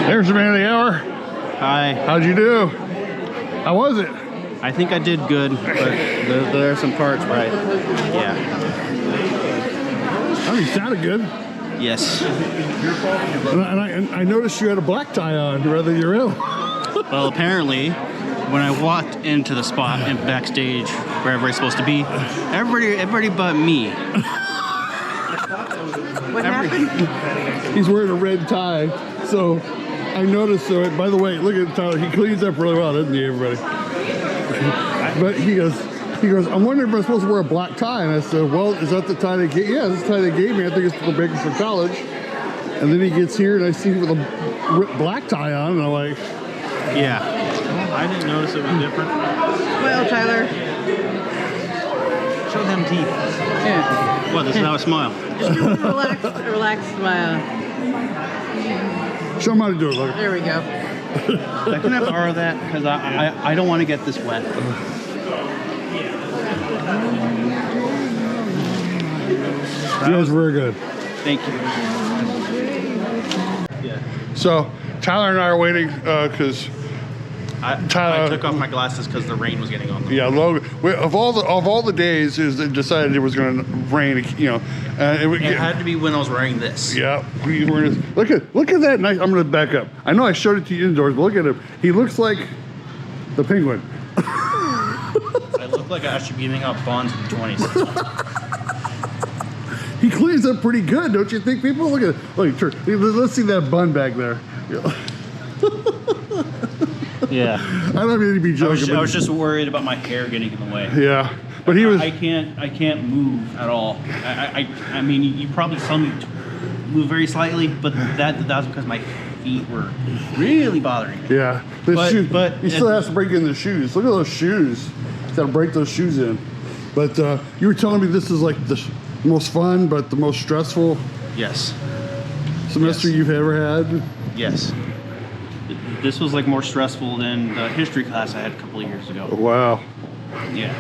Speaker 1: There's the man of the hour.
Speaker 6: Hi.
Speaker 1: How'd you do? How was it?
Speaker 6: I think I did good, but there are some parts where yeah.
Speaker 1: I mean, you sounded good.
Speaker 6: Yes.
Speaker 1: And I noticed you had a black tie on rather than your own.
Speaker 6: Well, apparently, when I walked into the spot and backstage where everybody's supposed to be, everybody but me.
Speaker 7: What happened?
Speaker 1: He's wearing a red tie, so I noticed. So, by the way, look at Tyler. He cleans up really well, doesn't he, everybody? But he goes. I'm wondering if I'm supposed to wear a black tie, and I said, "Well, is that the tie they gave? Yeah, this is the tie they gave me. I think it's for Bakersfield College." And then he gets here, and I see him with a black tie on, and I'm like,
Speaker 6: Yeah. I didn't notice it was different.
Speaker 7: Well, Tyler.
Speaker 6: Show them teeth.
Speaker 7: Yeah.
Speaker 6: What? This is how I smile.
Speaker 7: Just do a relaxed smile.
Speaker 1: "Show him how to do it, look."
Speaker 7: There we go.
Speaker 6: Can I borrow that? Because I don't want to get this wet.
Speaker 1: That was very good.
Speaker 6: Thank you. Yeah.
Speaker 1: So Tyler and I are waiting because
Speaker 6: I took off my glasses because the rain was getting on them.
Speaker 1: yeah, Logan. Of all the days, is it decided it was going to rain. You know,
Speaker 6: It had to be when I was wearing this.
Speaker 1: Yeah, look at that nice. I'm going to back up. I know I showed it to you indoors, but look at him. He looks like the penguin.
Speaker 6: I look like I should be giving out bonds in the 20s.
Speaker 1: He cleans up pretty good, don't you think, people? Look at let's see that bun back there.
Speaker 6: Yeah.
Speaker 1: I don't mean to be joking.
Speaker 6: I was just worried about my hair getting in the way.
Speaker 1: Yeah, but he was.
Speaker 6: I can't move at all. I mean, you probably saw me move very slightly, but that was because my feet were really bothering me.
Speaker 1: Yeah,
Speaker 6: But
Speaker 1: he still has to break in the shoes. Look at those shoes. He's got to break those shoes in. But you were telling me this is like the most fun, but the most stressful
Speaker 6: Yes.
Speaker 1: semester
Speaker 6: Yes.
Speaker 1: you've ever had.
Speaker 6: Yes. This was like more stressful than the history class I had a couple of years ago.
Speaker 1: Wow.
Speaker 6: Yeah.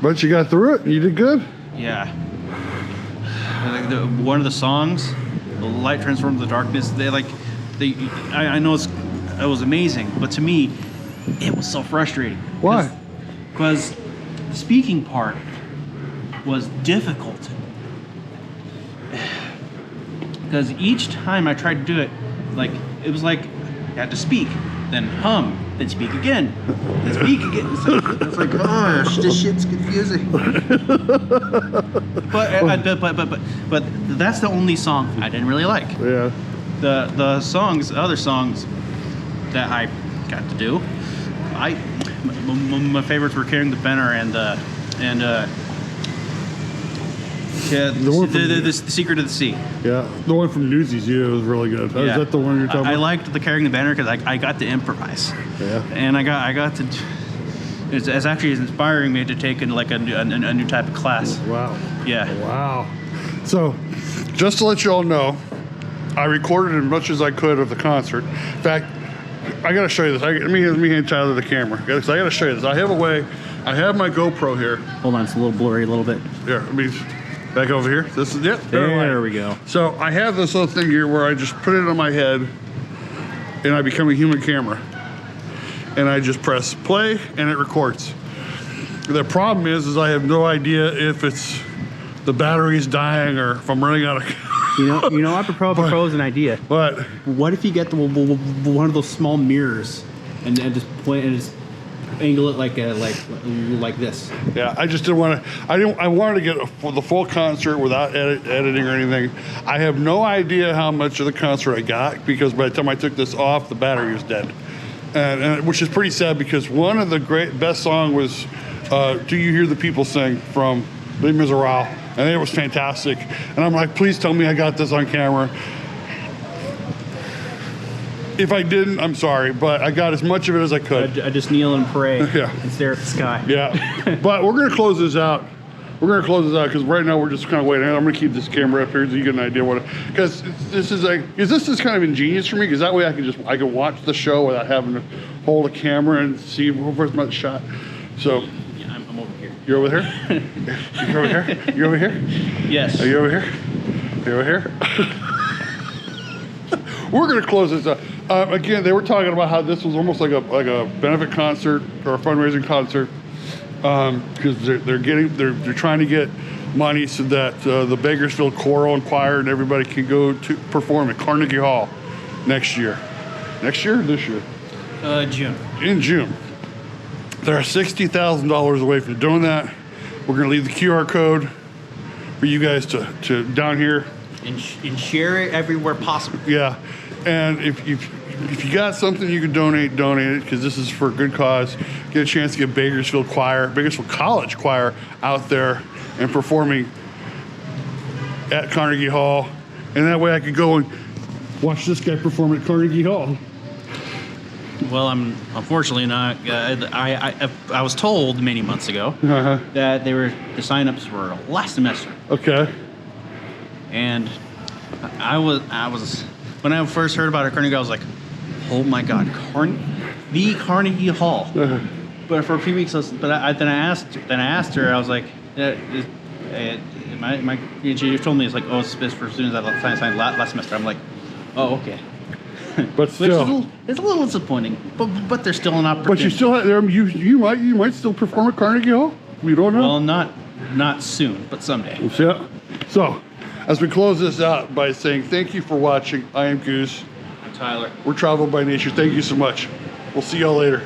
Speaker 1: But you got through it. And you did good.
Speaker 6: Yeah. Like one of the songs, "The Light Transforms the Darkness," I know it was amazing, but to me, it was so frustrating.
Speaker 1: Why?
Speaker 6: Because the speaking part was difficult. Because each time I tried to do it, it was like you had to speak, then hum, then speak again, then speak again. It's like, gosh, this shit's confusing. But that's the only song I didn't really like.
Speaker 1: Yeah.
Speaker 6: The other songs that I got to do, my favorites were "Carrying the Banner" and the Secret of the Sea.
Speaker 1: Yeah. The one from Newsies, yeah, was really good.
Speaker 6: Yeah.
Speaker 1: Is that the one you're talking
Speaker 6: I
Speaker 1: about?
Speaker 6: liked the "Carrying the Banner" because I got to improvise.
Speaker 1: Yeah.
Speaker 6: And I got to. It's actually inspiring me to take in like a new type of class.
Speaker 1: Wow.
Speaker 6: Yeah.
Speaker 1: Wow. So, just to let you all know, I recorded as much as I could of the concert. In fact, I got to show you this. Let me hand Tyler the camera. I got to show you this. I have my GoPro here.
Speaker 6: Hold on, it's a little blurry, a little bit.
Speaker 1: Here, let me back over here. This is it.
Speaker 6: There we go.
Speaker 1: So I have this little thing here where I just put it on my head, and I become a human camera, and I just press play, and it records. The problem is I have no idea if it's the battery's dying or if I'm running out of.
Speaker 6: You know, I propose an idea.
Speaker 1: But
Speaker 6: What if you get one of those small mirrors and just point and just angle it like this?
Speaker 1: yeah, I just didn't want to. I wanted to get the full concert without editing or anything. I have no idea how much of the concert I got because by the time I took this off, the battery was dead, and which is pretty sad because one of the best song was "Do You Hear the People Sing" from Les Miserables, and it was fantastic. And I'm like, please tell me I got this on camera. If I didn't, I'm sorry, but I got as much of it as I could.
Speaker 6: I just kneel and pray
Speaker 1: Yeah.
Speaker 6: and stare at the sky.
Speaker 1: Yeah, but we're gonna close this out. We're gonna close this out because right now we're just kind of waiting. I'm gonna keep this camera up here so you get an idea because this is kind of ingenious for me because that way I can watch the show without having to hold a camera and see where's my shot. So
Speaker 6: Yeah, I'm over here.
Speaker 1: you're over here. You're over here. You're over here.
Speaker 6: Yes.
Speaker 1: Are you over here? Are you over here? we're going to close this up. Again, they were talking about how this was almost like a benefit concert or a fundraising concert because they're trying to get money so that the Bakersfield Choral and Choir and everybody can go to perform at Carnegie Hall next year. Next year or this year?
Speaker 6: June.
Speaker 1: In June. They're $60,000 away from doing that. We're going to leave the QR code for you guys to down here.
Speaker 6: And share it everywhere possible.
Speaker 1: Yeah, and if you got something you can donate it because this is for a good cause. Get a chance to get Bakersfield College Choir out there and performing at Carnegie Hall, and that way I could go and watch this guy perform at Carnegie Hall.
Speaker 6: Well, I'm unfortunately not. I was told many months ago that the signups were last semester.
Speaker 1: Okay.
Speaker 6: And I was when I first heard about it, Carnegie, I was like, oh my God, the Carnegie Hall. But for a few weeks, then I asked her, I was like, she told me it's like, oh, it's for students that signed last semester. I'm like, oh, okay.
Speaker 1: But still,
Speaker 6: it's a little disappointing. But there's still an opportunity.
Speaker 1: but you still have, you might still perform at Carnegie Hall. We don't know.
Speaker 6: Well, not soon, but someday.
Speaker 1: Yeah. So, as we close this out by saying thank you for watching. I am Goose.
Speaker 6: I'm Tyler.
Speaker 1: We're Travel by Nature. Thank you so much. We'll see y'all later.